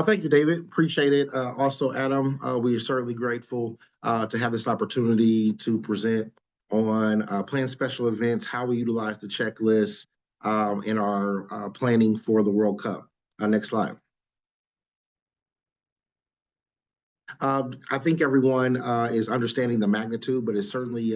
Thank you, David. Appreciate it. Also, Adam, we are certainly grateful to have this opportunity to present on planned special events, how we utilize the checklist in our planning for the World Cup. Next slide. I think everyone is understanding the magnitude, but it's certainly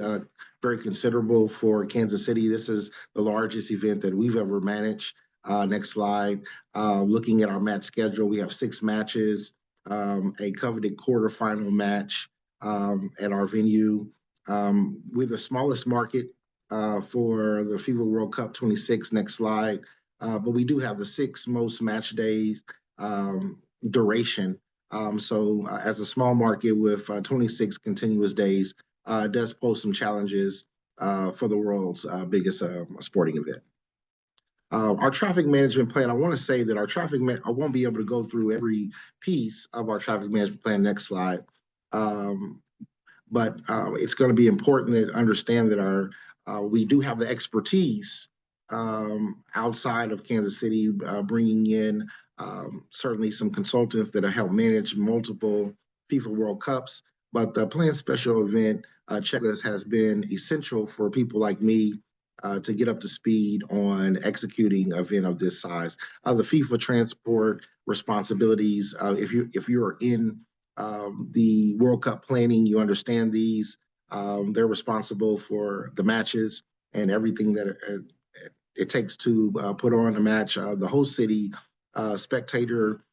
very considerable for Kansas City. This is the largest event that we've ever managed. Next slide. Looking at our match schedule, we have 6 matches, a coveted quarterfinal match at our venue. We're the smallest market for the FIFA World Cup 26. Next slide. But we do have the 6 most match days duration. So as a small market with 26 continuous days, it does pose some challenges for the world's biggest sporting event. Our traffic management plan, I want to say that I won't be able to go through every piece of our traffic management plan. Next slide. But it's going to be important to understand that we do have the expertise outside of Kansas City, bringing in certainly some consultants that have helped manage multiple FIFA World Cups. But the planned special event checklist has been essential for people like me to get up to speed on executing an event of this size. The FIFA transport responsibilities, if you're in the World Cup planning, you understand these. They're responsible for the matches and everything that it takes to put on a match. The host city spectator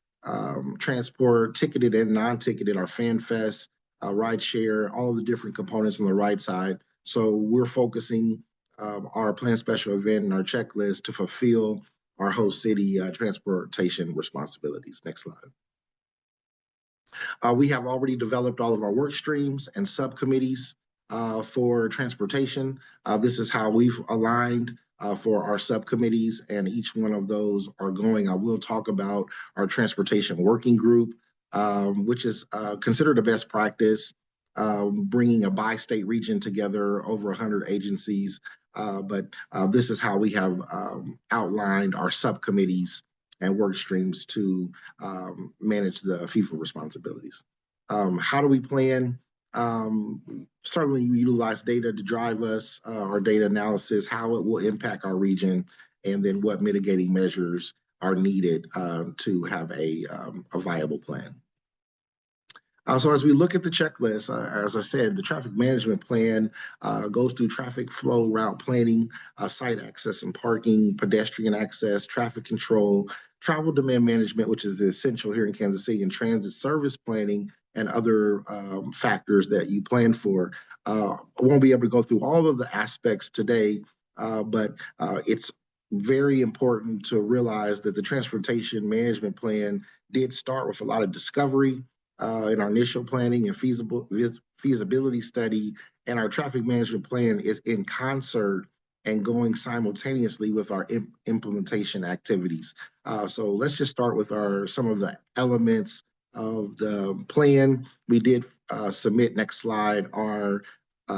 transport, ticketed and non-ticketed, our fan fest, ride share, all the different components on the right side. So we're focusing our planned special event and our checklist to fulfill our host city transportation responsibilities. Next slide. We have already developed all of our work streams and subcommittees for transportation. This is how we've aligned for our subcommittees, and each one of those are going. I will talk about our transportation working group, which is considered a best practice, bringing a bi-state region together, over 100 agencies. But this is how we have outlined our subcommittees and work streams to manage the FIFA responsibilities. How do we plan? Certainly we utilize data to drive us, our data analysis, how it will impact our region, and then what mitigating measures are needed to have a viable plan. So as we look at the checklist, as I said, the traffic management plan goes through traffic flow, route planning, site access and parking, pedestrian access, traffic control, travel demand management, which is essential here in Kansas City, and transit service planning, and other factors that you plan for. I won't be able to go through all of the aspects today, but it's very important to realize that the transportation management plan did start with a lot of discovery in our initial planning and feasibility study, and our traffic management plan is in concert and going simultaneously with our implementation activities. So let's just start with some of the elements of the plan. We did submit, next slide, our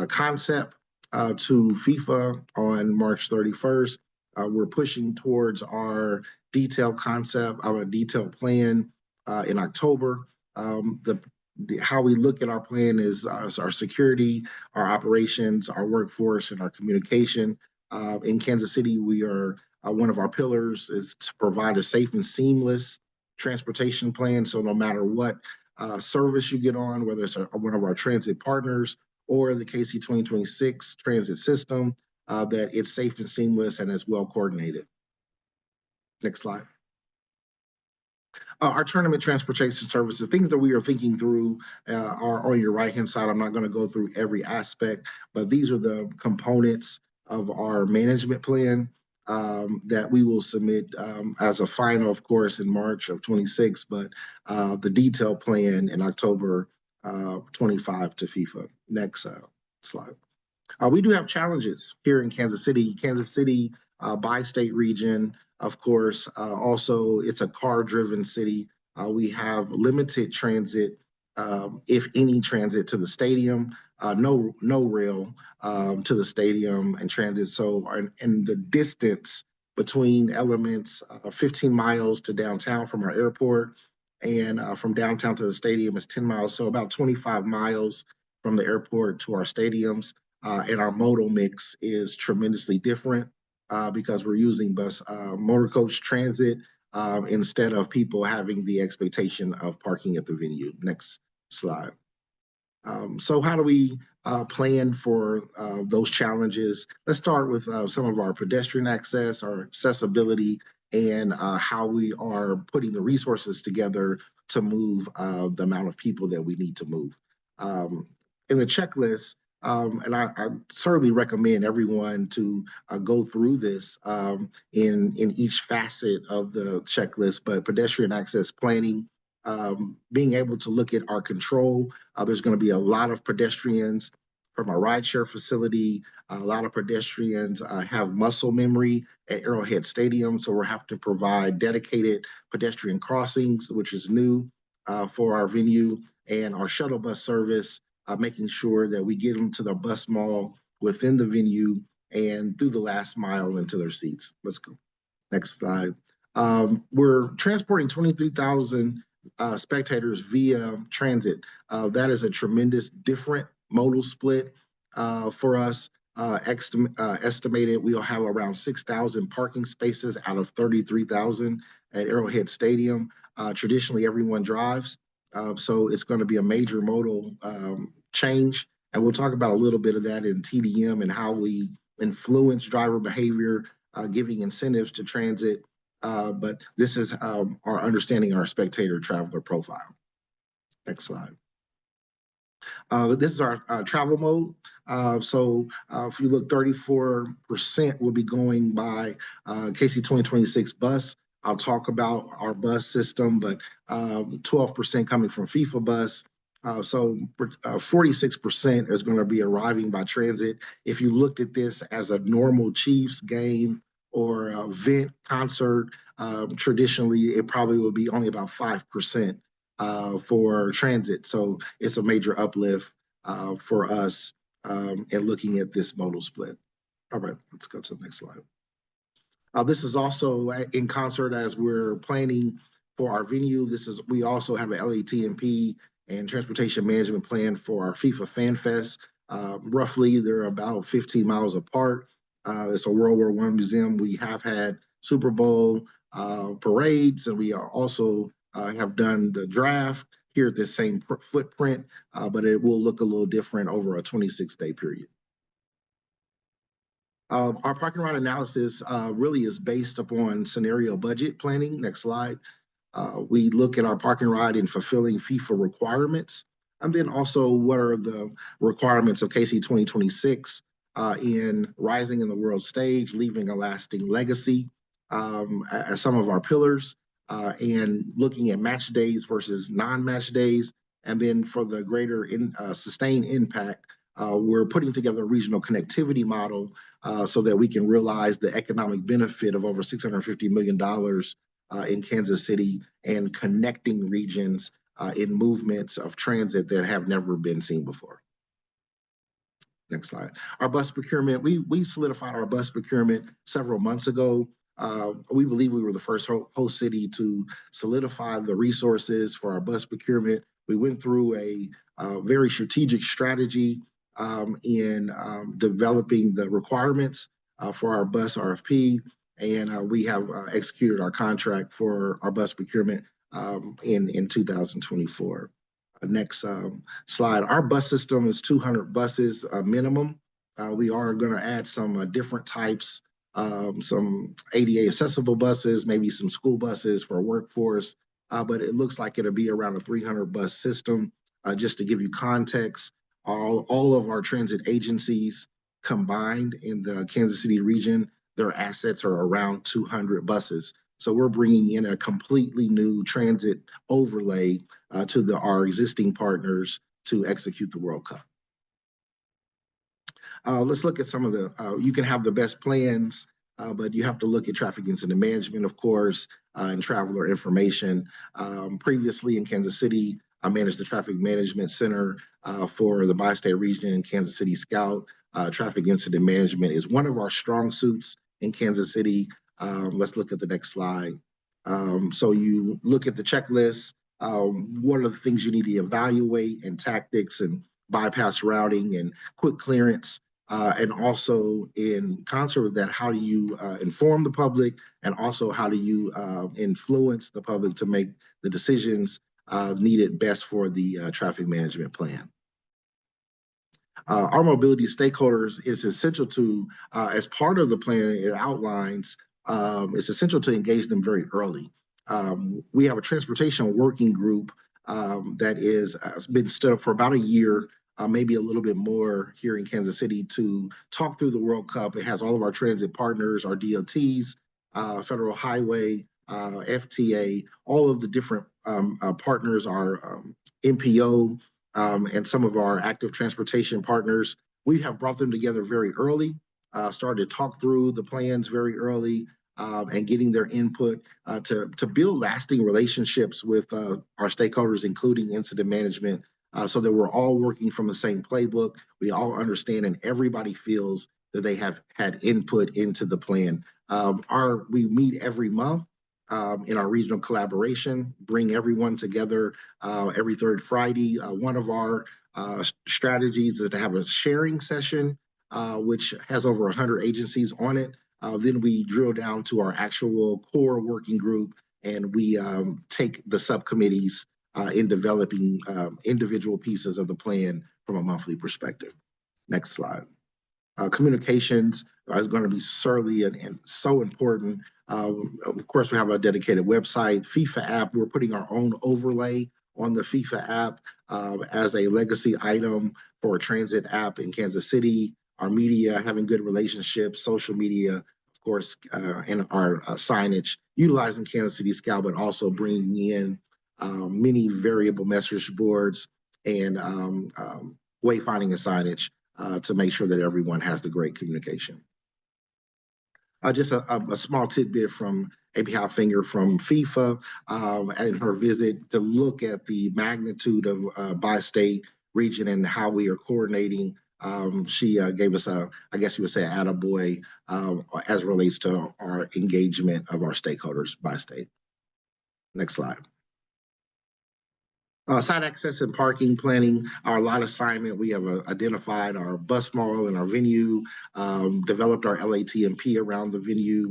concept to FIFA on March 31st. We're pushing towards our detailed concept, our detailed plan in October. How we look at our plan is our security, our operations, our workforce, and our communication. In Kansas City, we are one of our pillars is to provide a safe and seamless transportation plan. So no matter what service you get on, whether it's one of our transit partners or the KC 2026 transit system, that it's safe and seamless and is well coordinated. Next slide. Our tournament transportation services, things that we are thinking through are on your right-hand side. I'm not going to go through every aspect, but these are the components of our management plan that we will submit as a final, of course, in March of 26, but the detailed plan in October 25 to FIFA. Next slide. We do have challenges here in Kansas City. Kansas City, bi-state region, of course. Also, it's a car-driven city. We have limited transit, if any transit, to the stadium. No rail to the stadium and transit. So, and the distance between elements, 15 miles to downtown from our airport, and from downtown to the stadium is 10 miles, so about 25 miles from the airport to our stadiums. And our modal mix is tremendously different because we're using bus motor coach transit instead of people having the expectation of parking at the venue. Next slide. So how do we plan for those challenges? Let's start with some of our pedestrian access, our accessibility, and how we are putting the resources together to move the amount of people that we need to move. In the checklist, and I certainly recommend everyone to go through this in each facet of the checklist, but pedestrian access planning, being able to look at our control. There's going to be a lot of pedestrians from our rideshare facility. A lot of pedestrians have muscle memory at Arrowhead Stadium, so we're having to provide dedicated pedestrian crossings, which is new for our venue, and our shuttle bus service, making sure that we get them to the bus mall within the venue and through the last mile into their seats. Let's go. Next slide. We're transporting 23,000 spectators via transit. That is a tremendous different modal split for us. Estimated we'll have around 6,000 parking spaces out of 33,000 at Arrowhead Stadium. Traditionally, everyone drives, so it's going to be a major modal change. And we'll talk about a little bit of that in TDM and how we influence driver behavior, giving incentives to transit. But this is our understanding our spectator traveler profile. Next slide. This is our travel mode. So if you look, 34% will be going by KC 2026 bus. I'll talk about our bus system, but 12% coming from FIFA bus. So 46% is going to be arriving by transit. If you looked at this as a normal Chiefs game or event concert, traditionally it probably would be only about 5% for transit. So it's a major uplift for us in looking at this modal split. All right, let's go to the next slide. This is also in concert as we're planning for our venue. We also have an LATMP and transportation management plan for our FIFA Fan Fest. Roughly, they're about 15 miles apart. It's a World War I museum. We have had Super Bowl parades, and we are also have done the draft here at this same footprint, but it will look a little different over a 26-day period. Our parking lot analysis really is based upon scenario budget planning. Next slide. We look at our parking lot in fulfilling FIFA requirements, and then also what are the requirements of KC 2026 in rising in the world stage, leaving a lasting legacy as some of our pillars, and looking at match days versus non-match days. And then for the greater sustained impact, we're putting together a regional connectivity model so that we can realize the economic benefit of over $650 million in Kansas City and connecting regions in movements of transit that have never been seen before. Next slide. Our bus procurement, we solidified our bus procurement several months ago. We believe we were the first host city to solidify the resources for our bus procurement. We went through a very strategic strategy in developing the requirements for our bus RFP, and we have executed our contract for our bus procurement in 2024. Next slide. Our bus system is 200 buses minimum. We are going to add some different types, some ADA accessible buses, maybe some school buses for workforce, but it looks like it'll be around a 300 bus system. Just to give you context, all of our transit agencies combined in the Kansas City region, their assets are around 200 buses. So we're bringing in a completely new transit overlay to our existing partners to execute the World Cup. Let's look at some of the, you can have the best plans, but you have to look at traffic incident management, of course, and traveler information. Previously in Kansas City, I managed the Traffic Management Center for the Bi-State region in Kansas City Scout. Traffic incident management is one of our strong suits in Kansas City. Let's look at the next slide. So you look at the checklist. what are the things you need to evaluate, and tactics and bypass routing and quick clearance. And also in concert with that, how do you inform the public, and also how do you influence the public to make the decisions needed best for the traffic management plan. Our mobility stakeholders is essential to, as part of the plan, it outlines, it's essential to engage them very early. We have a transportation working group that has been stood up for about a year, maybe a little bit more here in Kansas City, to talk through the World Cup. It has all of our transit partners, our DOTs, Federal Highway, FTA, all of the different partners, our MPO, and some of our active transportation partners. We have brought them together very early, started to talk through the plans very early, and getting their input to build lasting relationships with our stakeholders, including incident management, so that we're all working from the same playbook. We all understand, and everybody feels that they have had input into the plan. We meet every month in our regional collaboration, bring everyone together every third Friday. One of our strategies is to have a sharing session, which has over 100 agencies on it. Then we drill down to our actual core working group, and we take the subcommittees in developing individual pieces of the plan from a monthly perspective. Next slide. Communications is going to be certainly and so important. Of course, we have a dedicated website, FIFA app. We're putting our own overlay on the FIFA app as a legacy item for a transit app in Kansas City. Our media, having good relationships, social media, of course, and our signage, utilizing Kansas City Scout, but also bringing in many variable message boards and wayfinding and signage to make sure that everyone has the great communication. Just a small tidbit from AP Finger from FIFA and her visit to look at the magnitude of by state, region, and how we are coordinating. She gave us I guess you would say, an attaboy as it relates to our engagement of our stakeholders by state. Next slide. Site access and parking planning, our lot assignment. We have identified our bus mall and our venue, developed our LATMP around the venue,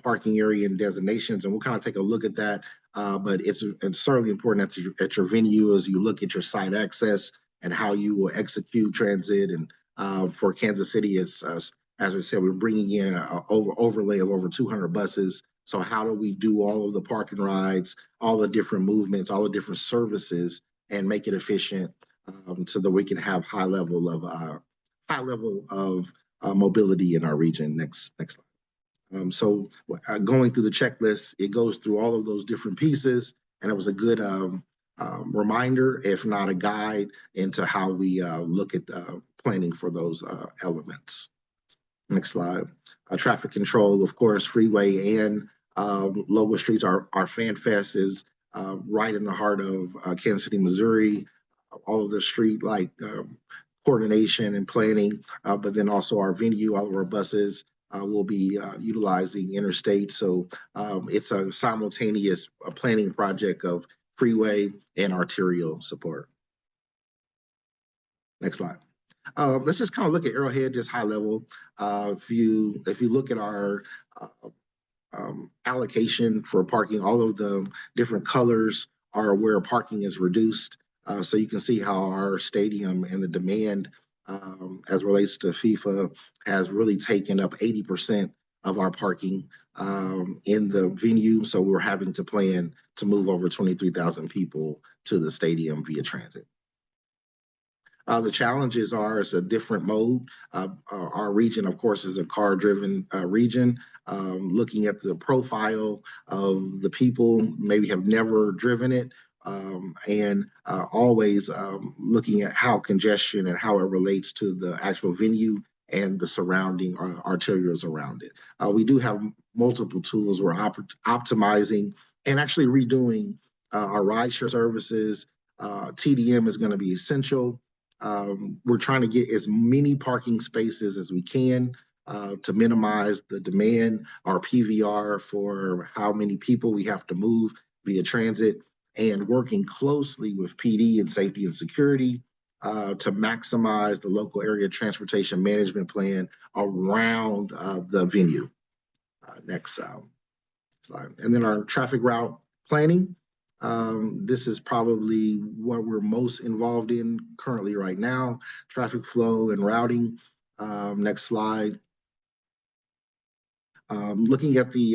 parking area and designations, and we'll kind of take a look at that. But it's certainly important at your venue as you look at your site access and how you will execute transit. And for Kansas City, it's, as I said, we're bringing in an overlay of over 200 buses. So how do we do all of the parking rides, all the different movements, all the different services, and make it efficient so that we can have high level of mobility in our region? Next slide. So going through the checklist, it goes through all of those different pieces, and it was a good reminder, if not a guide, into how we look at planning for those elements. Next slide. Traffic control, of course, freeway and local streets. Our Fan Fest is right in the heart of Kansas City, Missouri. All of the street like coordination and planning, but then also our venue, all of our buses will be utilizing interstate. So it's a simultaneous planning project of freeway and arterial support. Next slide. Let's just kind of look at Arrowhead, just high level. If you look at our allocation for parking, all of the different colors are where parking is reduced. So you can see how our stadium and the demand as relates to FIFA has really taken up 80% of our parking in the venue. So we're having to plan to move over 23,000 people to the stadium via transit. The challenges are, it's a different mode. Our region, of course, is a car-driven region. Looking at the profile of the people, maybe have never driven it, and always looking at how congestion and how it relates to the actual venue and the surrounding arterials around it. We do have multiple tools. We're optimizing and actually redoing our rideshare services. TDM is going to be essential. We're trying to get as many parking spaces as we can to minimize the demand, our PVR for how many people we have to move via transit. and working closely with PD and safety and security to maximize the local area transportation management plan around the venue. Next slide. And then our traffic route planning. This is probably what we're most involved in currently right now, traffic flow and routing. Next slide. Looking at the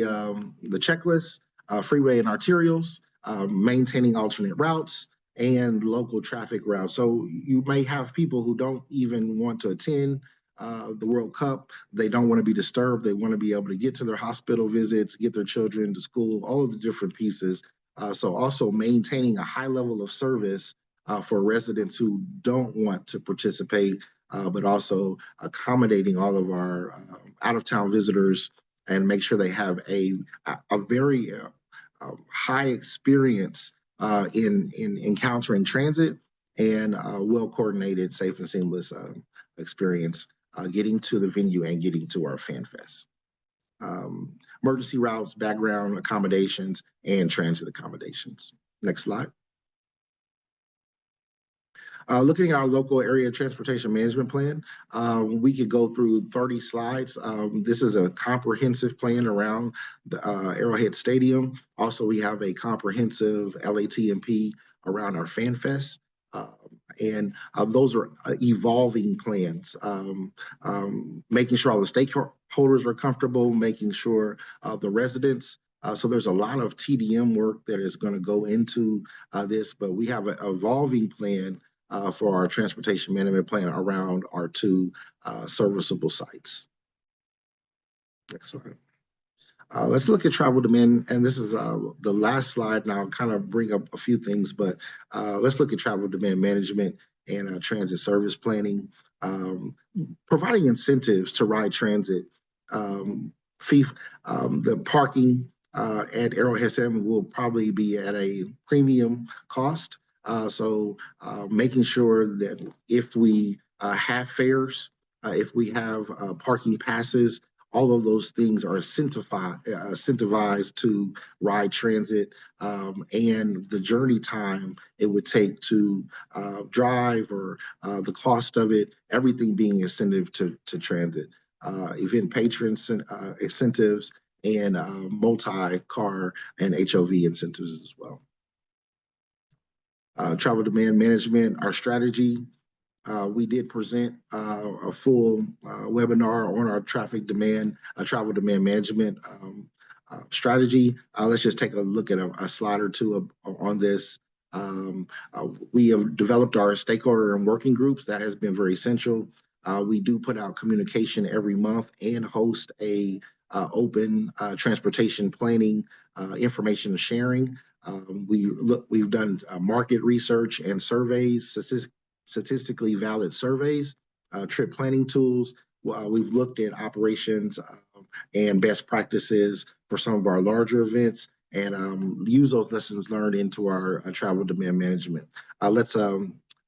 checklist, freeway and arterials, maintaining alternate routes, and local traffic routes. So you may have people who don't even want to attend the World Cup. They don't want to be disturbed. They want to be able to get to their hospital visits, get their children to school, all of the different pieces. So also maintaining a high level of service for residents who don't want to participate, but also accommodating all of our out-of-town visitors and make sure they have a very high experience in encountering transit and well-coordinated, safe and seamless experience getting to the venue and getting to our Fan Fest. Emergency routes, background accommodations, and transit accommodations. Next slide. Looking at our local area transportation management plan, we could go through 30 slides. This is a comprehensive plan around the Arrowhead Stadium. Also, we have a comprehensive LATMP around our Fan Fest. And those are evolving plans, making sure all the stakeholders are comfortable, making sure the residents. So there's a lot of TDM work that is going to go into this, but we have an evolving plan for our transportation management plan around our two serviceable sites. Next slide. Let's look at travel demand, and this is the last slide, and I'll kind of bring up a few things, but let's look at travel demand management and transit service planning, providing incentives to ride transit. The parking at Arrowhead Stadium will probably be at a premium cost. So making sure that if we have fares, if we have parking passes, all of those things are incentivized to ride transit, and the journey time it would take to drive, or the cost of it, everything being incentive to transit. Event patron incentives and multi-car and HOV incentives as well. Travel demand management, our strategy. We did present a full webinar on our travel demand management strategy. Let's just take a look at a slide or two on this. We have developed our stakeholder and working groups. That has been very essential. We do put out communication every month and host a open transportation planning information sharing. We've done market research and surveys, statistically valid surveys, trip planning tools. We've looked at operations and best practices for some of our larger events, and use those lessons learned into our travel demand management. Let's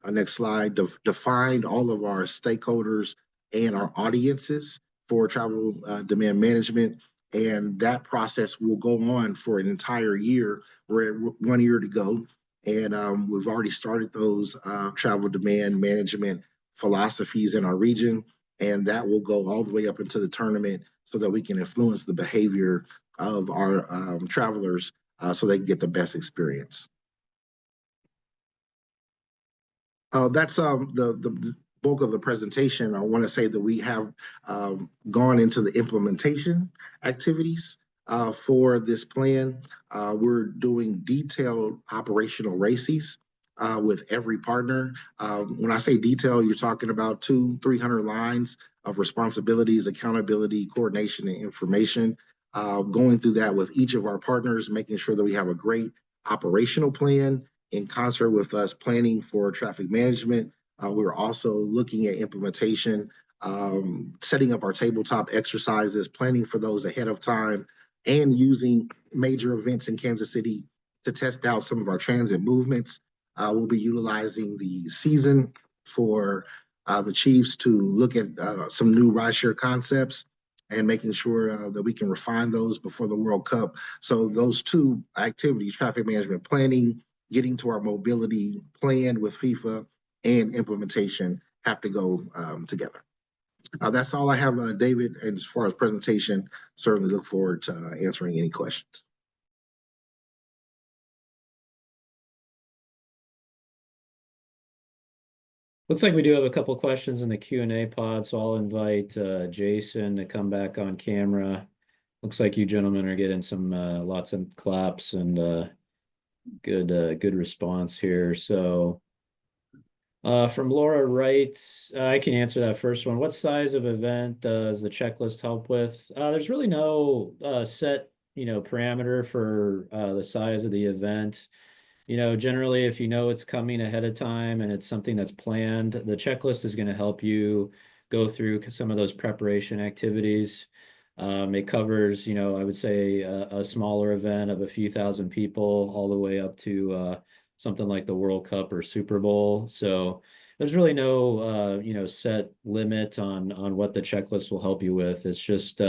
next slide. Define all of our stakeholders and our audiences for travel demand management. And that process will go on for an entire year. We're at 1 year to go. And we've already started those travel demand management philosophies in our region. And that will go all the way up into the tournament so that we can influence the behavior of our travelers so they can get the best experience. That's the bulk of the presentation. I want to say that we have gone into the implementation activities for this plan. We're doing detailed operational RACEs with every partner. When I say detail, you're talking about 200-300 lines of responsibilities, accountability, coordination, and information. Going through that with each of our partners, making sure that we have a great operational plan in concert with us planning for traffic management. We're also looking at implementation, setting up our tabletop exercises, planning for those ahead of time, and using major events in Kansas City to test out some of our transit movements. We'll be utilizing the season for the Chiefs to look at some new rideshare concepts and making sure that we can refine those before the World Cup. So those two activities, traffic management planning getting to our mobility plan with FIFA and implementation have to go together. That's all I have, David. And as far as presentation, certainly look forward to answering any questions. Looks like we do have a couple questions in the Q&A pod, so I'll invite Jason to come back on camera. Looks like you gentlemen are getting some lots of claps and good response here. So from Laura Wright, I can answer that first one. What size of event does the checklist help with? There's really no set parameter for the size of the event. Generally, if it's coming ahead of time and it's something that's planned, the checklist is going to help you go through some of those preparation activities. It covers, I would say a smaller event of a few thousand people all the way up to something like the World Cup or Super Bowl. So there's really no, set limit on what the checklist will help you with. It's just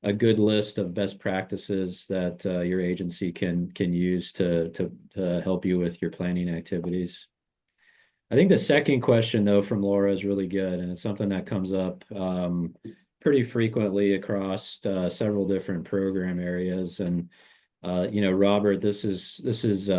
a good list of best practices that your agency can use to help you with your planning activities. I think the second question, though, from Laura is really good, and it's something that comes up pretty frequently across several different program areas. And Robert, this is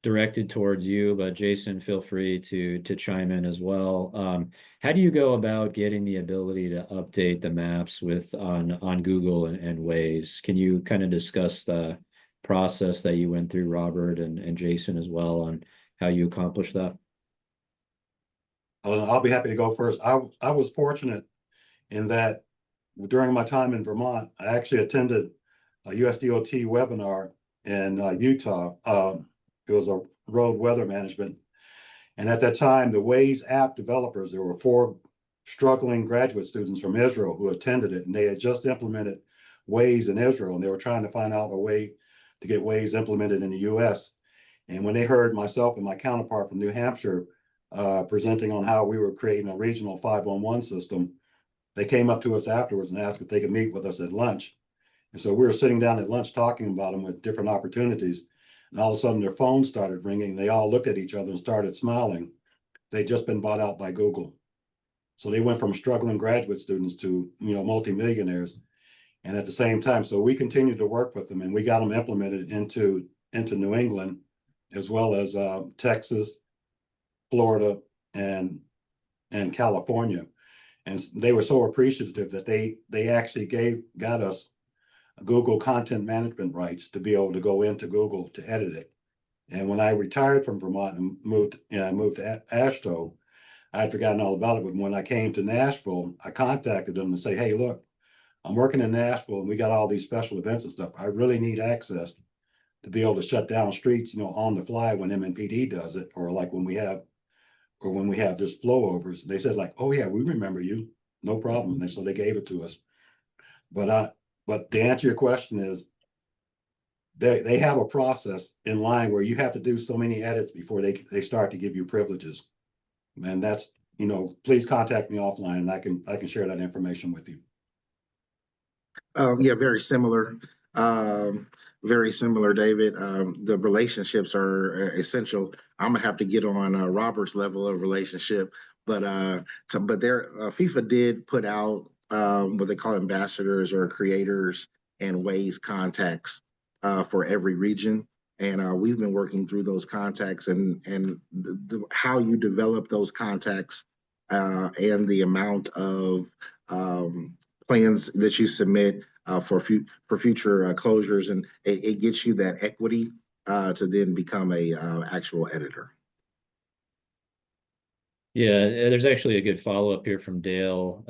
directed towards you, but Jason, feel free to chime in as well. How do you go about getting the ability to update the maps on Google and Waze? Can you kind of discuss the process that you went through, Robert and Jason as well, on how you accomplished that? I'll be happy to go first. I was fortunate in that during my time in Vermont, I actually attended a USDOT webinar in Utah. It was a road weather management. And at that time, the Waze app developers, there were 4 struggling graduate students from Israel who attended it, and they had just implemented Waze in Israel, and they were trying to find out a way to get Waze implemented in the US. And when they heard myself and my counterpart from New Hampshire presenting on how we were creating a regional 511 system, they came up to us afterwards and asked if they could meet with us at lunch. And so we were sitting down at lunch talking about them with different opportunities. And all of a sudden their phones started ringing. They all looked at each other and started smiling. They'd just been bought out by Google. So they went from struggling graduate students to, multimillionaires. And at the same time, so we continued to work with them, and we got them implemented into New England, as well as Texas, Florida, and California. And they were so appreciative that they actually got us Google content management rights to be able to go into Google to edit it. And when I retired from Vermont and moved to Asheville, I had forgotten all about it. But when I came to Nashville, I contacted them to say, hey, look, I'm working in Nashville and we got all these special events and stuff. I really need access to be able to shut down streets, on the fly when MNPD does it, or like when we have just flowovers. They said like, oh yeah, we remember you, no problem. And so they gave it to us. But to answer your question is, they have a process in line where you have to do so many edits before they start to give you privileges. And that's, please contact me offline and I can share that information with you. Yeah, very similar. Very similar, David. The relationships are essential. I'm gonna have to get on Robert's level of relationship, but FIFA did put out what they call ambassadors or creators and Waze contacts for every region. And we've been working through those contacts and how you develop those contacts and the amount of plans that you submit for future closures, and it gets you that equity to then become a actual editor. Yeah, there's actually a good follow-up here from Dale.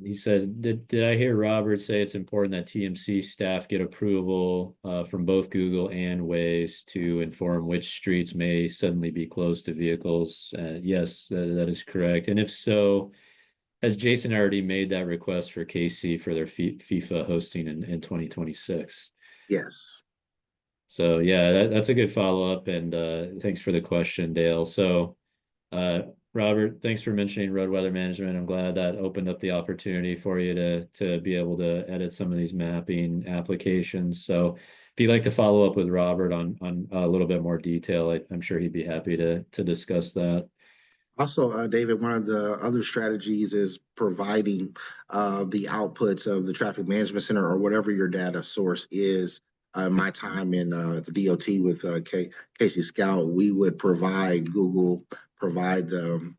He said, did I hear Robert say it's important that TMC staff get approval from both Google and Waze to inform which streets may suddenly be closed to vehicles? Yes, that is correct. And if so, has Jason already made that request for KC for their FIFA hosting in 2026? Yes. So yeah, that's a good follow-up, and thanks for the question, Dale. So Robert, thanks for mentioning road weather management. I'm glad that opened up the opportunity for you to be able to edit some of these mapping applications. So if you'd like to follow up with Robert on a little bit more detail, I'm sure he'd be happy to discuss that. Also, David, one of the other strategies is providing the outputs of the traffic management center or whatever your data source is. My time in the DOT with Casey Scout, we would provide Google, provide the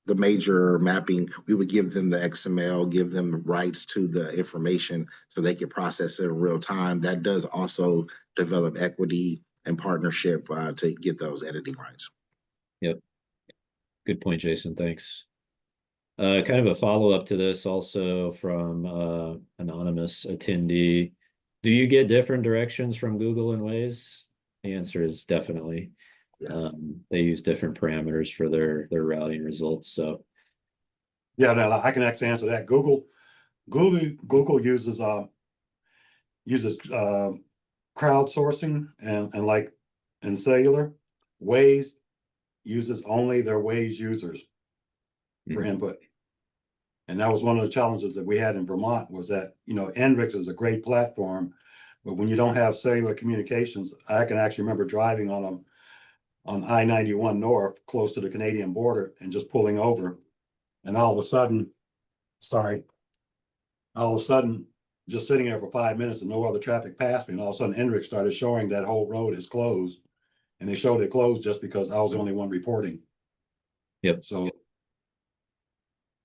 major mapping. We would give them the XML, give them rights to the information so they could process it in real time. That does also develop equity and partnership to get those editing rights. Yep. Good point, Jason. Thanks. Kind of a follow-up to this also from anonymous attendee. Do you get different directions from Google and Waze? The answer is definitely. Yes. They use different parameters for their routing results. So Yeah, no, I can actually answer that. Google uses crowdsourcing and like in cellular. Waze uses only their Waze users for input. And that was one of the challenges that we had in Vermont, was that, NRIX is a great platform, but when you don't have cellular communications, I can actually remember driving on I-91 North, close to the Canadian border, and just pulling over. And all of a sudden, just sitting there for 5 minutes and no other traffic passed me. And all of a sudden, NRIX started showing that whole road is closed. And they showed it closed just because I was the only one reporting. Yep. So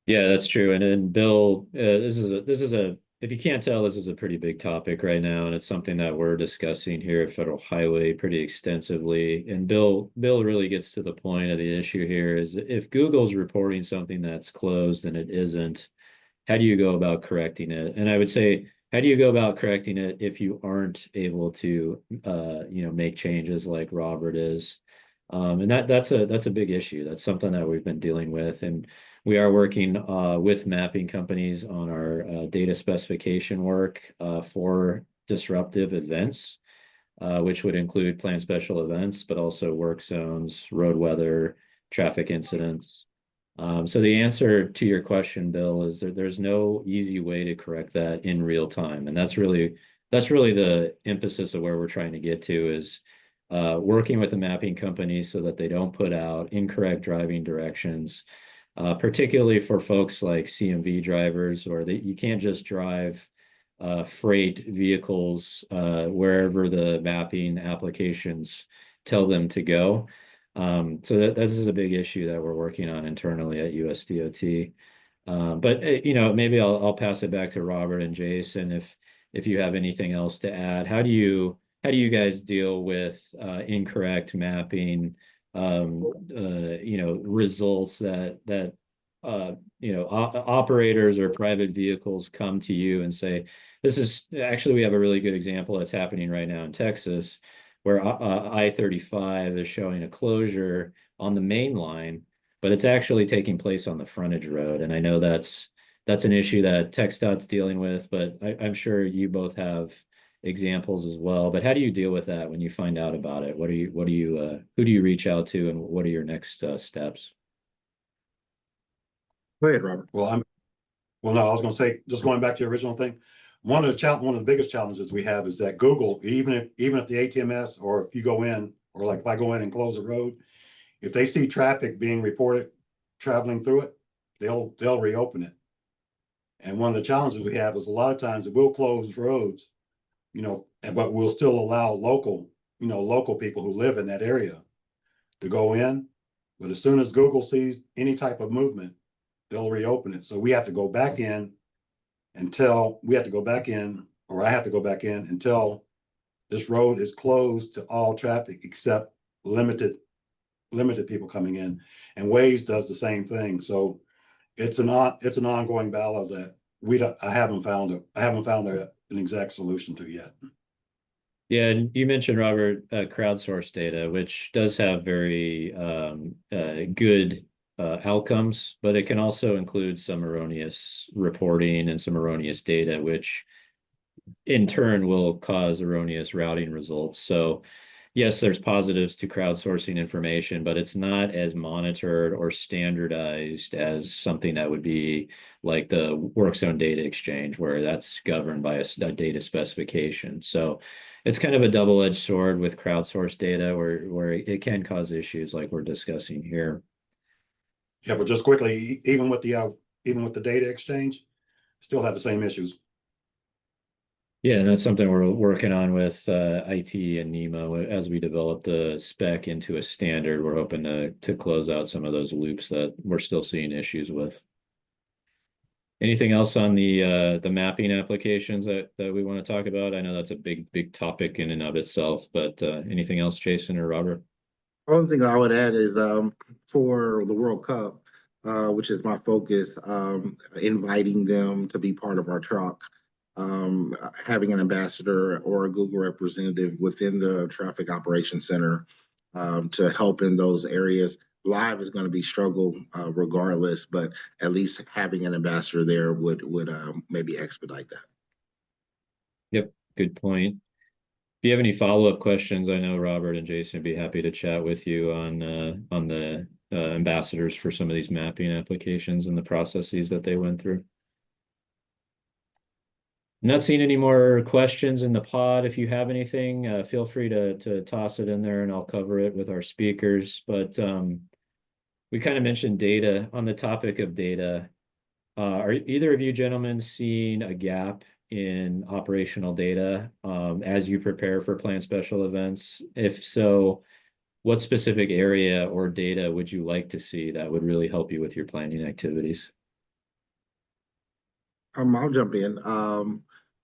yeah, that's true. And then Bill, this is a if you can't tell, this is a pretty big topic right now, and it's something that we're discussing here at Federal Highway pretty extensively. And Bill really gets to the point of the issue here is if Google's reporting something that's closed and it isn't, how do you go about correcting it? And I would say, how do you go about correcting it if you aren't able to, make changes like Robert is? And that's a big issue. That's something that we've been dealing with, and we are working with mapping companies on our data specification work for disruptive events, which would include planned special events, but also work zones, road weather, traffic incidents. So the answer to your question, Bill, is there's no easy way to correct that in real time. And that's really the emphasis of where we're trying to get to is working with the mapping companies so that they don't put out incorrect driving directions, particularly for folks like CMV drivers, or that you can't just drive freight vehicles wherever the mapping applications tell them to go. So this is a big issue that we're working on internally at USDOT. But maybe I'll pass it back to Robert and Jason if you have anything else to add. How do you guys deal with incorrect mapping, results that operators or private vehicles come to you and say, this is actually, we have a really good example that's happening right now in Texas, where I-35 is showing a closure on the main line, but it's actually taking place on the frontage road. And I know that's an issue that TxDOT's dealing with, but I'm sure you both have examples as well. But how do you deal with that when you find out about it? Who do you reach out to, and what are your next steps? Go ahead, Robert. no, I was going to say, just going back to the original thing, one of the biggest challenges we have is that Google, even if the ATMS, or if you go in, or like if I go in and close a road, if they see traffic being reported traveling through it, they'll reopen it. And one of the challenges we have is a lot of times it will close roads, but we'll still allow local people who live in that area to go in. But as soon as Google sees any type of movement, they'll reopen it. So we have to go back in, or I have to go back in until this road is closed to all traffic except limited people coming in. And Waze does the same thing. So it's an ongoing battle that I haven't found an exact solution to yet. Yeah, and you mentioned, Robert, crowdsourced data, which does have very good outcomes, but it can also include some erroneous reporting and some erroneous data, which in turn will cause erroneous routing results. So, yes, there's positives to crowdsourcing information, but it's not as monitored or standardized as something that would be like the work zone data exchange, where that's governed by a data specification. So it's kind of a double-edged sword with crowdsourced data where it can cause issues like we're discussing here. Yeah, but just quickly, even with the data exchange, still have the same issues. Yeah, and that's something we're working on with IT and NEMO as we develop the spec into a standard. We're hoping to close out some of those loops that we're still seeing issues with. Anything else on the mapping applications that we want to talk about? I know that's a big topic in and of itself, but anything else, Jason or Robert? One thing I would add is for the World Cup, which is my focus, inviting them to be part of our truck, having an ambassador or a Google representative within the Traffic Operations Center to help in those areas. Live is going to be struggle regardless, but at least having an ambassador there would maybe expedite that. Yep, good point. If you have any follow-up questions, I know Robert and Jason would be happy to chat with you on the ambassadors for some of these mapping applications and the processes that they went through. Not seeing any more questions in the pod. If you have anything, feel free to toss it in there and I'll cover it with our speakers. But we kind of mentioned data. On the topic of data, are either of you gentlemen seeing a gap in operational data as you prepare for planned special events? If so, what specific area or data would you like to see that would really help you with your planning activities? I'll jump in.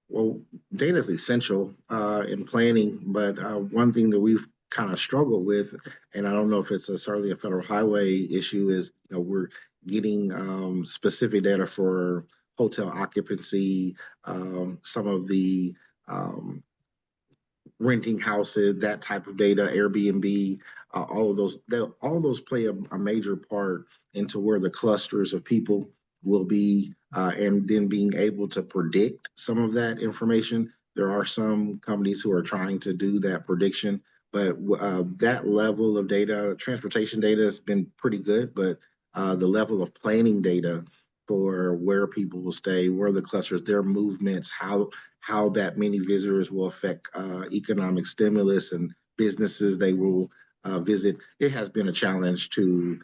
Well, data is essential in planning, but one thing that we've kind of struggled with, and I don't know if it's necessarily a federal highway issue, is we're getting specific data for hotel occupancy, some of the renting houses, that type of data, Airbnb, all of those play a major part into where the clusters of people will be, and then being able to predict some of that information. There are some companies who are trying to do that prediction, but that level of data, transportation data, has been pretty good, but the level of planning data for where people will stay, where the clusters, their movements, how that many visitors will affect economic stimulus and businesses they will visit. It has been a challenge to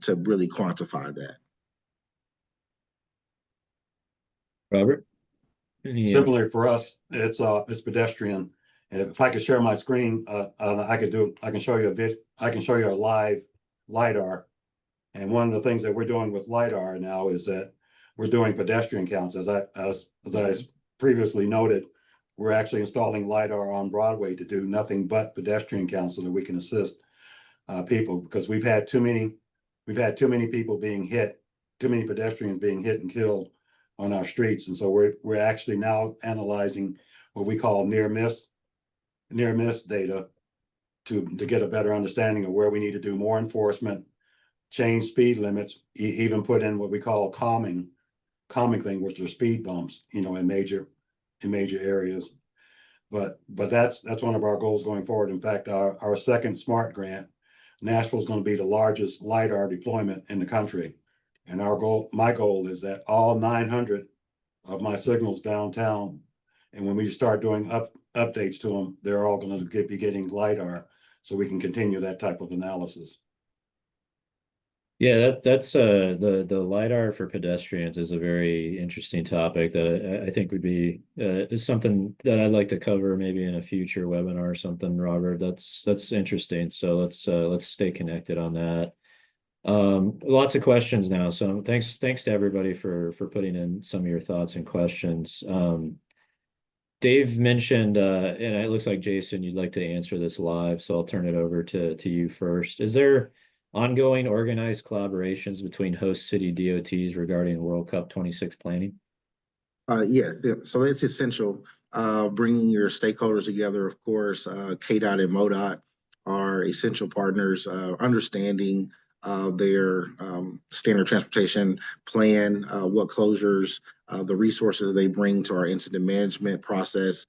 really quantify that. Robert? Similarly for us, it's pedestrian. And if I could share my screen, I can show you a live LiDAR. And one of the things that we're doing with LiDAR now is that we're doing pedestrian counts. As I previously noted, we're actually installing LiDAR on Broadway to do nothing but pedestrian counts so that we can assist people, because we've had too many people being hit, too many pedestrians being hit and killed on our streets. And so we're actually now analyzing what we call near miss data to get a better understanding of where we need to do more enforcement, change speed limits, even put in what we call calming thing, which are speed bumps, in major areas. But that's one of our goals going forward. In fact, our second SMART grant, Nashville is going to be the largest LiDAR deployment in the country. And my goal is that all 900 of my signals downtown, and when we start doing updates to them, they're all going to be getting LiDAR, so we can continue that type of analysis. Yeah, that's the LiDAR for pedestrians is a very interesting topic that I think would be is something that I'd like to cover maybe in a future webinar or something, Robert. That's interesting. So let's stay connected on that. Lots of questions now. So thanks to everybody for putting in some of your thoughts and questions. Dave mentioned, and it looks like Jason, you'd like to answer this live, so I'll turn it over to you first. Is there ongoing organized collaborations between host city DOTs regarding World Cup 26 planning? Yeah, so it's essential. Bringing your stakeholders together, of course, KDOT and MoDOT are essential partners, understanding their standard transportation plan, what closures, the resources they bring to our incident management process,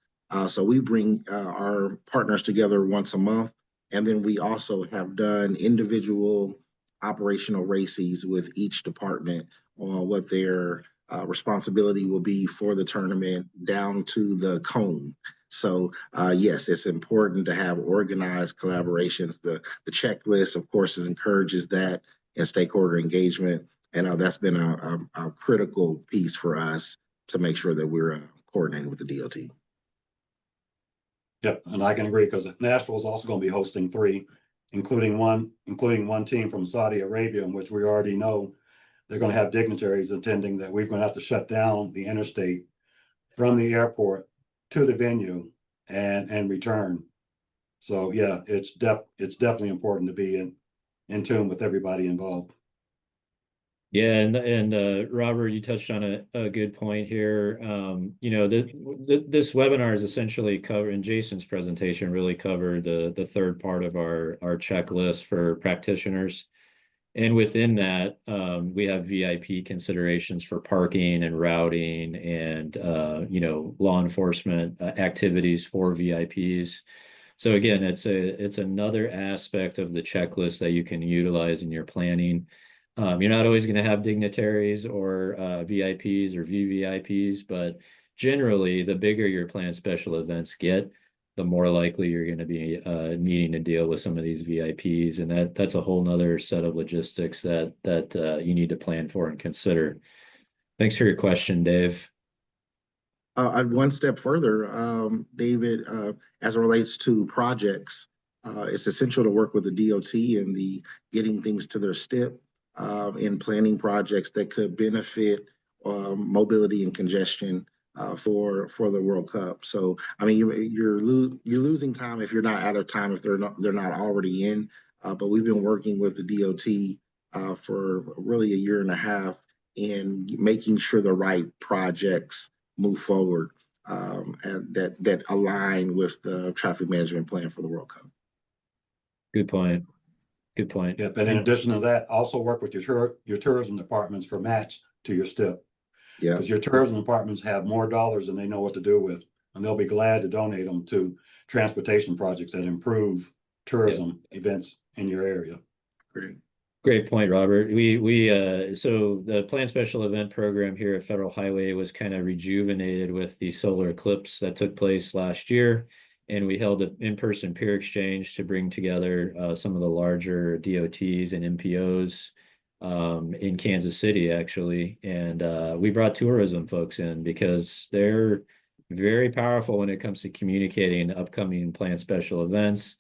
So we bring our partners together once a month. And then we also have done individual operational races with each department on what their responsibility will be for the tournament down to the cone. So yes, it's important to have organized collaborations. The checklist, of course, encourages that and stakeholder engagement. And that's been a critical piece for us to make sure that we're coordinating with the DOT. Yep, and I can agree because Nashville is also going to be hosting 3, including one team from Saudi Arabia, in which we already know they're going to have dignitaries attending, that we're going to have to shut down the interstate from the airport to the venue and return. So yeah, it's definitely important to be in tune with everybody involved. Yeah, and Robert, you touched on a good point here. You know, this webinar is essentially covering, Jason's presentation really covered the third part of our checklist for practitioners. And within that, we have VIP considerations for parking and routing and, you know, law enforcement activities for VIPs. So again, it's another aspect of the checklist that you can utilize in your planning. You're not always going to have dignitaries or VIPs or VVIPs, but generally, the bigger your planned special events get, the more likely you're going to be needing to deal with some of these VIPs, and that's a whole nother set of logistics that you need to plan for and consider. Thanks for your question, Dave. One step further, David, as it relates to projects, it's essential to work with the DOT and the getting things to their step in planning projects that could benefit mobility and congestion for the World Cup. So, I mean, you're losing time if you're not out of time, if they're not already in. But we've been working with the DOT for really a year and a half in making sure the right projects move forward and that align with the traffic management plan for the World Cup. Good point. Good point. Yeah, but in addition to that, also work with your tourism departments for match to your STIP. Yeah, Because your tourism departments have more dollars than they know what to do with, and they'll be glad to donate them to transportation projects that improve tourism events in your area. great. Great point, Robert. So the planned special event program here at Federal Highway was kind of rejuvenated with the solar eclipse that took place last year. And we held an in-person peer exchange to bring together some of the larger DOTs and MPOs in Kansas City, actually. And we brought tourism folks in because they're very powerful when it comes to communicating upcoming planned special events.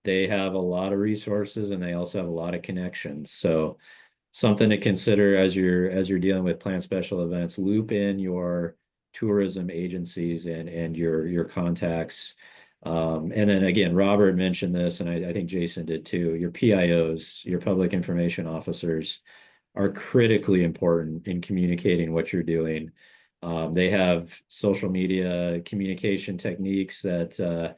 They have a lot of resources and they also have a lot of connections. So something to consider as you're dealing with planned special events, loop in your tourism agencies and your contacts. And then again, Robert mentioned this, and I think Jason did too. Your PIOs, your public information officers, are critically important in communicating what you're doing. They have social media communication techniques that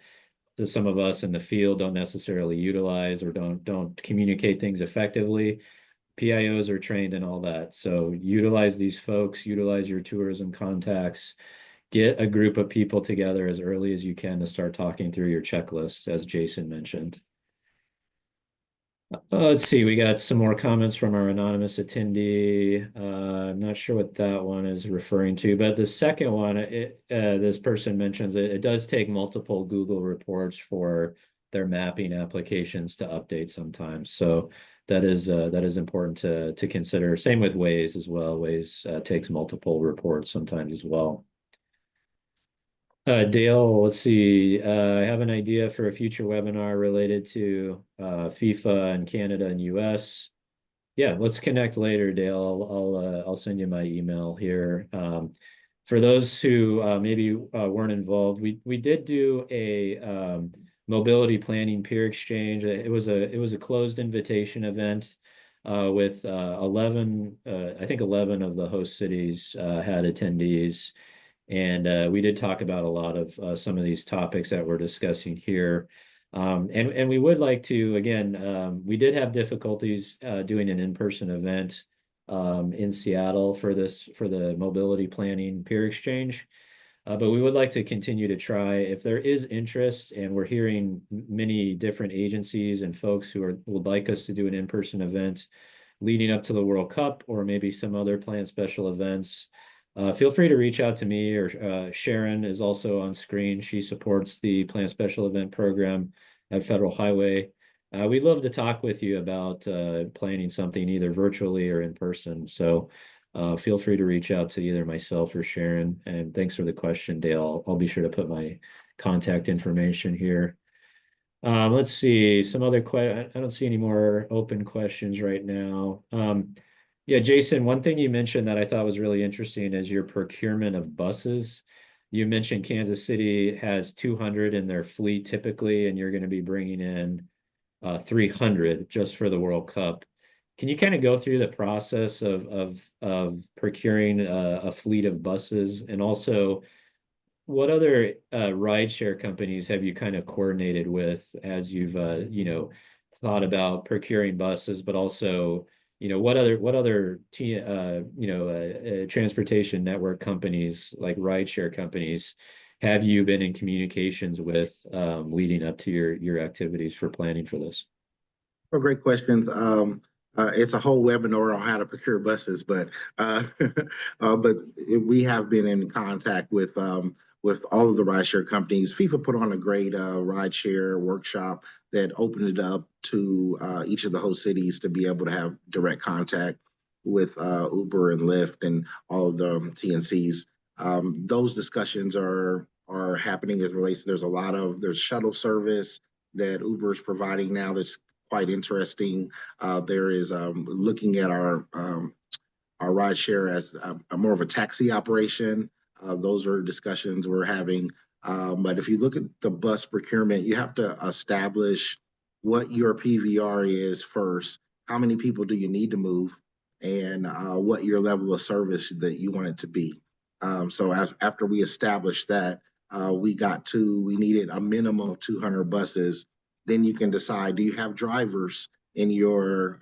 some of us in the field don't necessarily utilize or don't communicate things effectively. PIOs are trained in all that. So utilize these folks, utilize your tourism contacts, get a group of people together as early as you can to start talking through your checklists, as Jason mentioned. Let's see, we got some more comments from our anonymous attendee. I'm not sure what that one is referring to, but the second one, this person mentions it does take multiple Google reports for their mapping applications to update sometimes. So that is important to consider. Same with Waze as well. Waze takes multiple reports sometimes as well. Dale, let's see. I have an idea for a future webinar related to FIFA and Canada and US. Yeah, let's connect later, Dale. I'll send you my email here. For those who maybe weren't involved, we did do a mobility planning peer exchange. It was a closed invitation event with 11, I think 11 of the host cities had attendees. And we did talk about a lot of some of these topics that we're discussing here. And we would like to, again, we did have difficulties doing an in-person event in Seattle for the mobility planning peer exchange. But we would like to continue to try. If there is interest, and we're hearing many different agencies and folks who would like us to do an in-person event leading up to the World Cup, or maybe some other planned special events, feel free to reach out to me, or Sharon is also on screen. She supports the planned special event program at Federal Highway. We'd love to talk with you about planning something either virtually or in person. So feel free to reach out to either myself or Sharon. And thanks for the question, Dale. I'll be sure to put my contact information here. Let's see, some other I don't see any more open questions right now. Yeah, Jason, one thing you mentioned that I thought was really interesting is your procurement of buses. You mentioned Kansas City has 200 in their fleet typically, and you're going to be bringing in 300 just for the World Cup. Can you kind of go through the process of procuring a fleet of buses, and also what other rideshare companies have you kind of coordinated with as you've thought about procuring buses, but also what other transportation network companies like rideshare companies have you been in communications with leading up to your activities for planning for this? Well, great questions. It's a whole webinar on how to procure buses, but we have been in contact with all of the rideshare companies. FIFA put on a great rideshare workshop that opened it up to each of the host cities to be able to have direct contact with Uber and Lyft and all of the TNCs. Those discussions are happening as it relates. There's shuttle service that Uber is providing now that's quite interesting. There is looking at our rideshare as more of a taxi operation. Those are discussions we're having. But if you look at the bus procurement, you have to establish what your PVR is first. How many people do you need to move, and what your level of service that you want it to be. So after we established that, we needed a minimum of 200 buses. Then you can decide, do you have drivers in your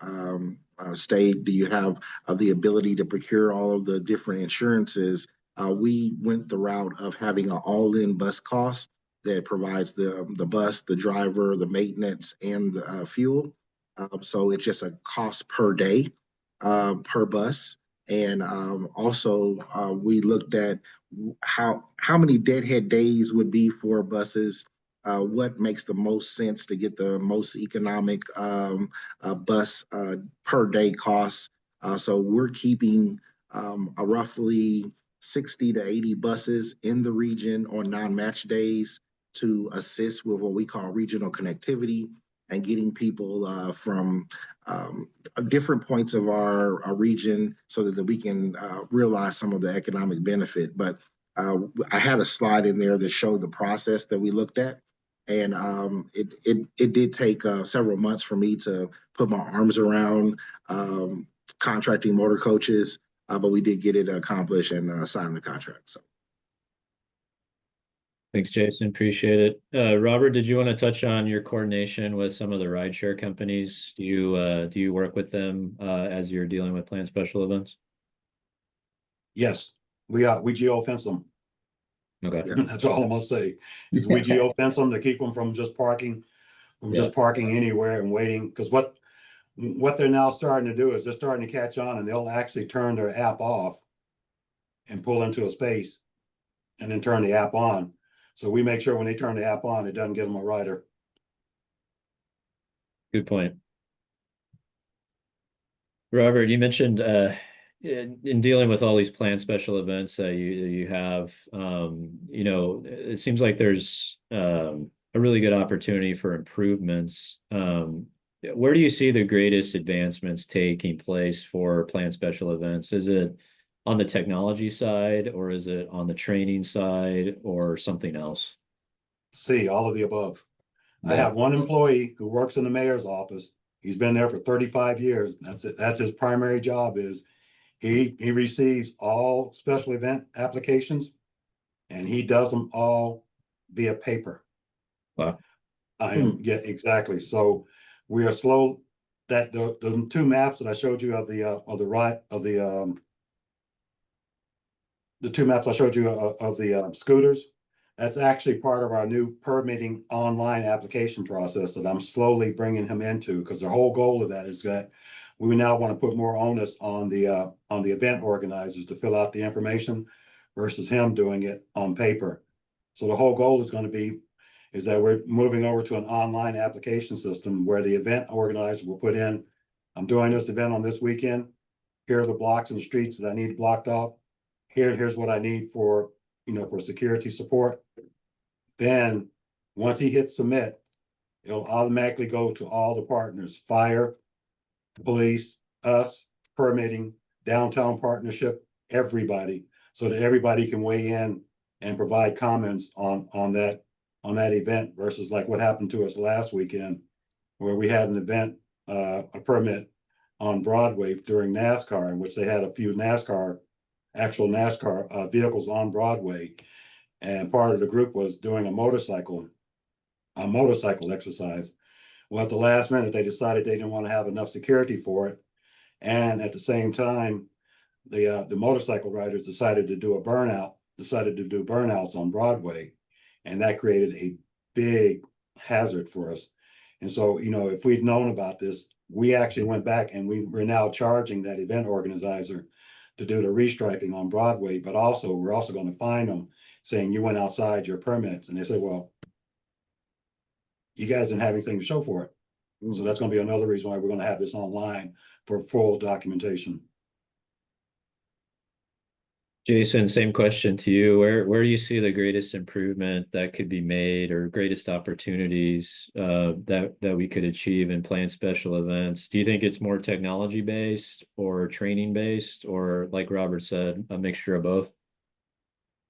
state? Do you have the ability to procure all of the different insurances? We went the route of having an all-in bus cost that provides the bus, the driver, the maintenance, and the fuel. So it's just a cost per day per bus. And also we looked at how many deadhead days would be for buses. What makes the most sense to get the most economic bus per day costs. So we're keeping a roughly 60 to 80 buses in the region on non-match days to assist with what we call regional connectivity and getting people from different points of our region so that we can realize some of the economic benefit. But I had a slide in there that showed the process that we looked at. And it did take several months for me to put my arms around contracting motor coaches, but we did get it accomplished and sign the contract. So. Thanks, Jason. Appreciate it. Robert, did you want to touch on your coordination with some of the rideshare companies? Do you work with them as you're dealing with planned special events? Yes, we geofence them. Okay. That's all I'm gonna say is we geofence them to keep them from just parking anywhere and waiting. Because what they're now starting to do is they're starting to catch on, and they'll actually turn their app off and pull into a space and then turn the app on. So we make sure when they turn the app on, it doesn't give them a rider. Good point. Robert, you mentioned in dealing with all these planned special events that you have, it seems like there's a really good opportunity for improvements. Where do you see the greatest advancements taking place for planned special events? Is it on the technology side, or is it on the training side, or something else? See, all of the above. Yeah. I have one employee who works in the mayor's office. He's been there for 35 years. That's it. That's his primary job. Is he receives all special event applications, and he does them all via paper. Wow. Yeah, exactly. So we are slow. That the two maps that I showed you of the the two maps I showed you of the scooters, that's actually part of our new permitting online application process that I'm slowly bringing him into, because the whole goal of that is that we now want to put more onus on the event organizers to fill out the information versus him doing it on paper. So the whole goal is going to be is that we're moving over to an online application system where the event organizer will put in, I'm doing this event on this weekend. Here are the blocks and streets that I need blocked off. Here's what I need for, for security support. Then once he hits submit, it'll automatically go to all the partners, fire, police, us, permitting, downtown partnership, everybody, so that everybody can weigh in and provide comments on that event versus like what happened to us last weekend, where we had an event, a permit on Broadway during NASCAR, in which they had a few actual NASCAR vehicles on Broadway. And part of the group was doing a motorcycle exercise. Well, at the last minute, they decided they didn't want to have enough security for it. And at the same time, the motorcycle riders decided to do burnouts on Broadway. And that created a big hazard for us. And so, if we'd known about this, we actually went back and we're now charging that event organizer to do the restriping on Broadway, but we're also going to fine them saying you went outside your permits. And they said, well, you guys didn't have anything to show for it. So that's going to be another reason why we're going to have this online for full documentation. Jason, same question to you. Where do you see the greatest improvement that could be made, or greatest opportunities that we could achieve in planned special events? Do you think it's more technology based or training based, or like Robert said, a mixture of both?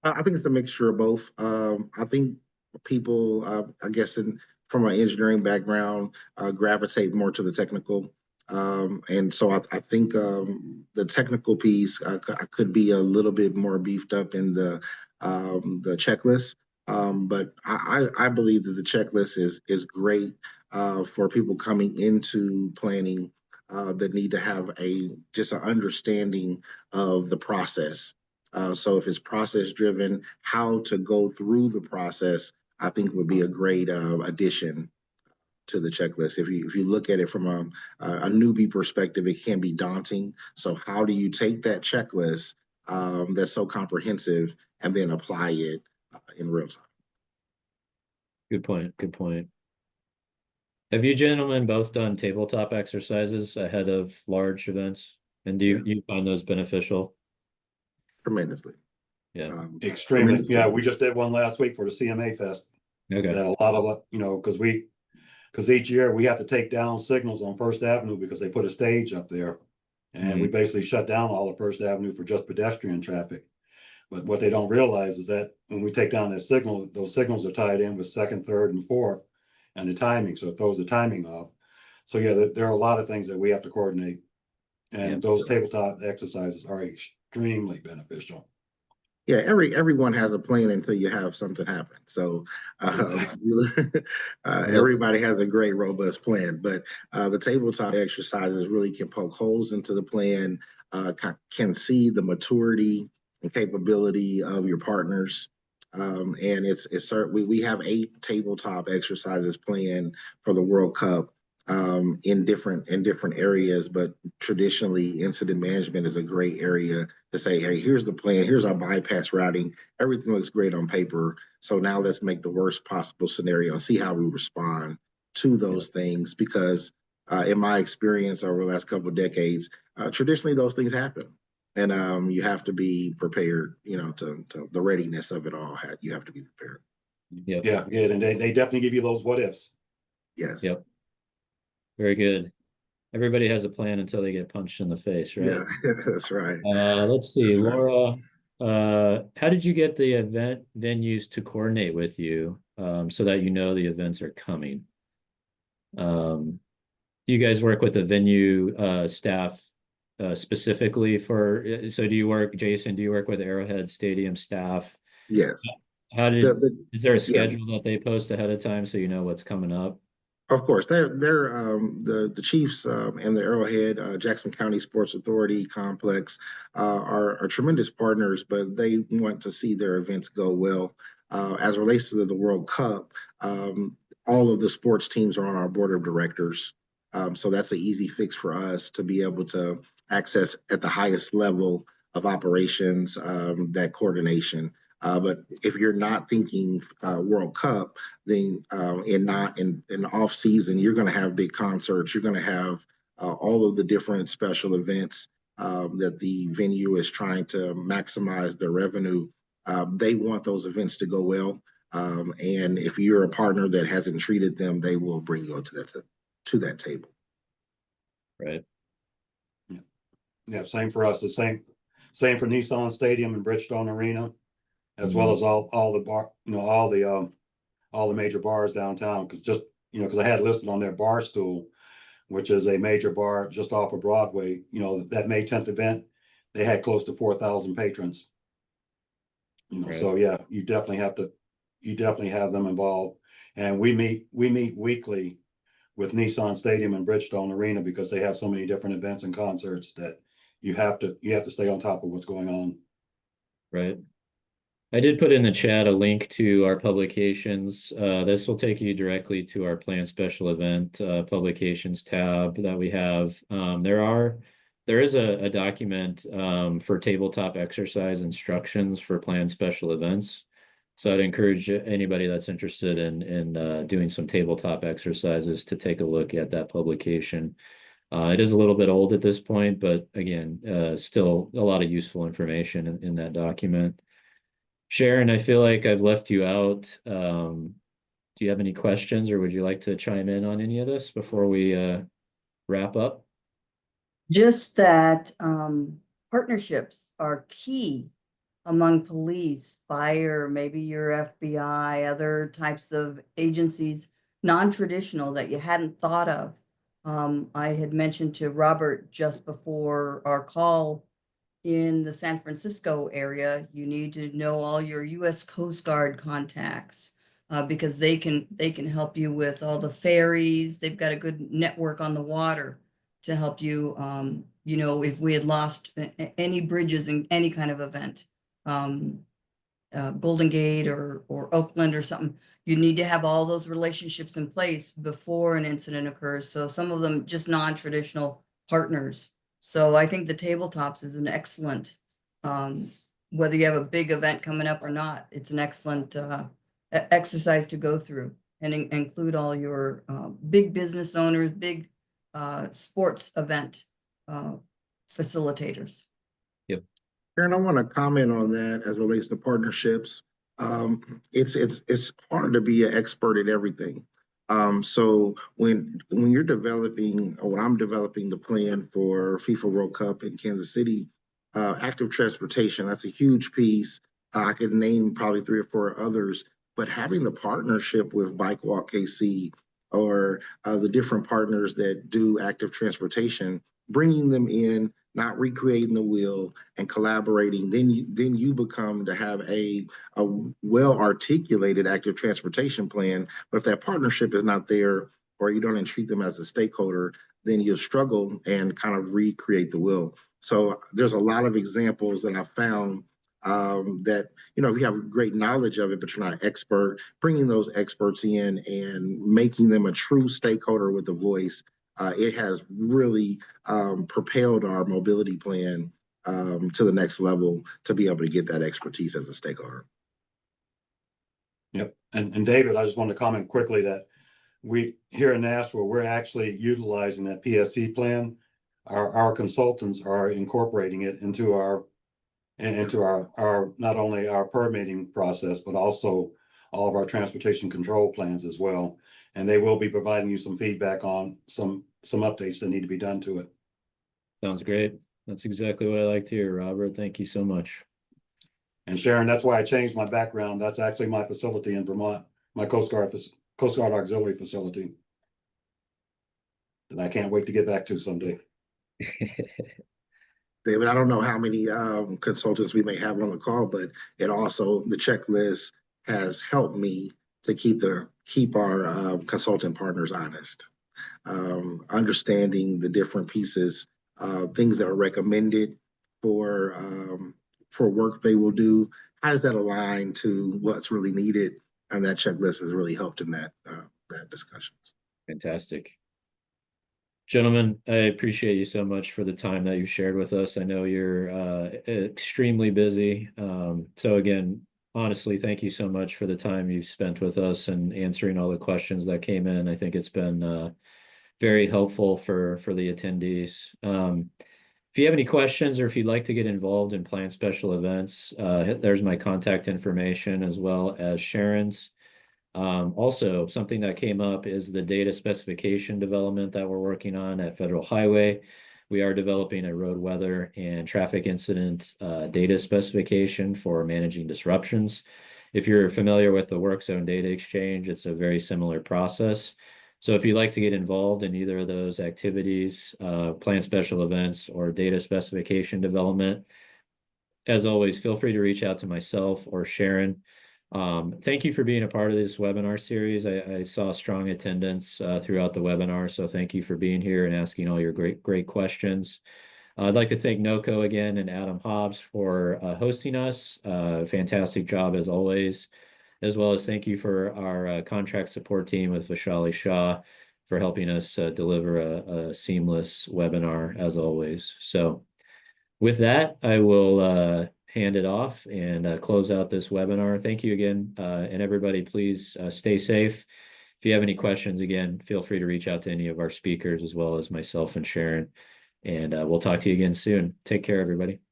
I think it's a mixture of both. I think people, I guess, from an engineering background, gravitate more to the technical. And so I think the technical piece could be a little bit more beefed up in the checklist. But I believe that the checklist is great for people coming into planning that need to have just an understanding of the process. So if it's process driven, how to go through the process, I think would be a great addition to the checklist. If you look at it from a newbie perspective, it can be daunting. So how do you take that checklist that's so comprehensive and then apply it in real time? Good point. Good point. Have you gentlemen both done tabletop exercises ahead of large events? And do you find those beneficial? Tremendously. Yeah. Extremely. Tremendously. Yeah, we just did one last week for the CMA Fest. Okay. That a lot of, because each year we have to take down signals on First Avenue because they put a stage up there. And we basically shut down all of First Avenue for just pedestrian traffic. But what they don't realize is that when we take down that signal, those signals are tied in with second, third, and fourth, and the timing. So it throws the timing off. So yeah, there are a lot of things that we have to coordinate. And those tabletop exercises are extremely beneficial. Yeah, everyone has a plan until you have something happen. So everybody has a great, robust plan. But the tabletop exercises really can poke holes into the plan, can see the maturity and capability of your partners. And it's certainly, we have 8 tabletop exercises planned for the World Cup in different areas, but traditionally incident management is a great area to say, hey, here's the plan, here's our bypass routing, everything looks great on paper, so now let's make the worst possible scenario and see how we respond to those things, because in my experience over the last couple of decades, traditionally those things happen, and you have to be prepared, to the readiness of it all. You have to be prepared. Yeah, good. And they definitely give you those what ifs. Yes. Yep. Very good. Everybody has a plan until they get punched in the face, right? Yeah, that's right. Let's see, That's Laura, how did you get the event venues to coordinate with you so that the events are coming? You guys work with the venue staff specifically for, so Jason, do you work with Arrowhead Stadium staff? Yes. Is there a schedule that they post ahead of time so you know what's coming up? Of course, they're the Chiefs and the Arrowhead Jackson County Sports Authority complex are tremendous partners, but they want to see their events go well. As it relates to the World Cup, all of the sports teams are on our board of directors, so that's an easy fix for us to be able to access at the highest level of operations that coordination. But if you're not thinking World Cup, then in off season, you're going to have big concerts. You're going to have all of the different special events that the venue is trying to maximize their revenue. They want those events to go well, and if you're a partner that hasn't treated them, they will bring you to that table. Right. Yeah, same for us. The same for Nissan Stadium and Bridgestone Arena, as well as all the bar, all the major bars downtown. Because I had listed on their Barstool, which is a major bar just off of Broadway. That May 10th event, they had close to 4,000 patrons. Right. So yeah, you definitely have them involved. And we meet weekly with Nissan Stadium and Bridgestone Arena because they have so many different events and concerts that you have to stay on top of what's going on. Right. I did put in the chat a link to our publications. This will take you directly to our planned special event publications tab that we have. There is a document for tabletop exercise instructions for planned special events. So I'd encourage anybody that's interested in doing some tabletop exercises to take a look at that publication. It is a little bit old at this point, but again, still a lot of useful information in that document. Sharon, I feel like I've left you out. Do you have any questions, or would you like to chime in on any of this before we wrap up? Just that partnerships are key among police, fire, maybe your FBI, other types of agencies, non-traditional that you hadn't thought of. I had mentioned to Robert just before our call, in the San Francisco area, you need to know all your U.S. Coast Guard contacts because they can help you with all the ferries. They've got a good network on the water to help you. If we had lost any bridges in any kind of event, Golden Gate or Oakland or something, you need to have all those relationships in place before an incident occurs. So some of them just non-traditional partners. So I think the tabletops is an excellent, whether you have a big event coming up or not, it's an excellent exercise to go through and include all your big business owners, big sports event facilitators. Yep. Aaron, I want to comment on that as it relates to partnerships. It's hard to be an expert at everything. So when you're developing, or when I'm developing the plan for FIFA World Cup in Kansas City, active transportation, that's a huge piece. I could name probably 3 or 4 others, but having the partnership with Bike Walk KC or the different partners that do active transportation, bringing them in, not recreating the wheel and collaborating, then you become to have a well-articulated active transportation plan. But if that partnership is not there, or you don't treat them as a stakeholder, then you'll struggle and kind of recreate the wheel. So there's a lot of examples that I found that, if you have great knowledge of it, but you're not an expert, bringing those experts in and making them a true stakeholder with a voice, it has really propelled our mobility plan to the next level to be able to get that expertise as a stakeholder. Yep. And David, I just want to comment quickly that we here in Nashville, we're actually utilizing that PSE plan. Our consultants are incorporating it into our not only our permitting process, but also all of our transportation control plans as well. And they will be providing you some feedback on some updates that need to be done to it. Sounds great. That's exactly what I like to hear, Robert. Thank you so much. And Sharon, that's why I changed my background. That's actually my facility in Vermont, my Coast Guard Auxiliary facility that I can't wait to get back to someday. David, I don't know how many consultants we may have on the call, but the checklist has helped me to keep the keep our consultant partners honest. Understanding the different pieces, things that are recommended for work they will do. How does that align to what's really needed? And that checklist has really helped in that discussions. Fantastic. Gentlemen, I appreciate you so much for the time that you shared with us. I know you're extremely busy. So again, honestly, thank you so much for the time you've spent with us and answering all the questions that came in. I think it's been very helpful for the attendees. If you have any questions or if you'd like to get involved in planned special events, there's my contact information as well as Sharon's. Also, something that came up is the data specification development that we're working on at Federal Highway. We are developing a road weather and traffic incident data specification for managing disruptions. If you're familiar with the Work Zone Data Exchange, it's a very similar process. So if you'd like to get involved in either of those activities, planned special events or data specification development, as always, feel free to reach out to myself or Sharon. Thank you for being a part of this webinar series. I saw strong attendance throughout the webinar, so thank you for being here and asking all your great questions. I'd like to thank NOCoE again and Adam Hobbs for hosting us. Fantastic job as always, as well as thank you for our contract support team with Vishali Shah for helping us deliver a seamless webinar as always. So with that, I will hand it off and close out this webinar. Thank you again. And everybody, please stay safe. If you have any questions, again, feel free to reach out to any of our speakers as well as myself and Sharon. And we'll talk to you again soon. Take care, everybody.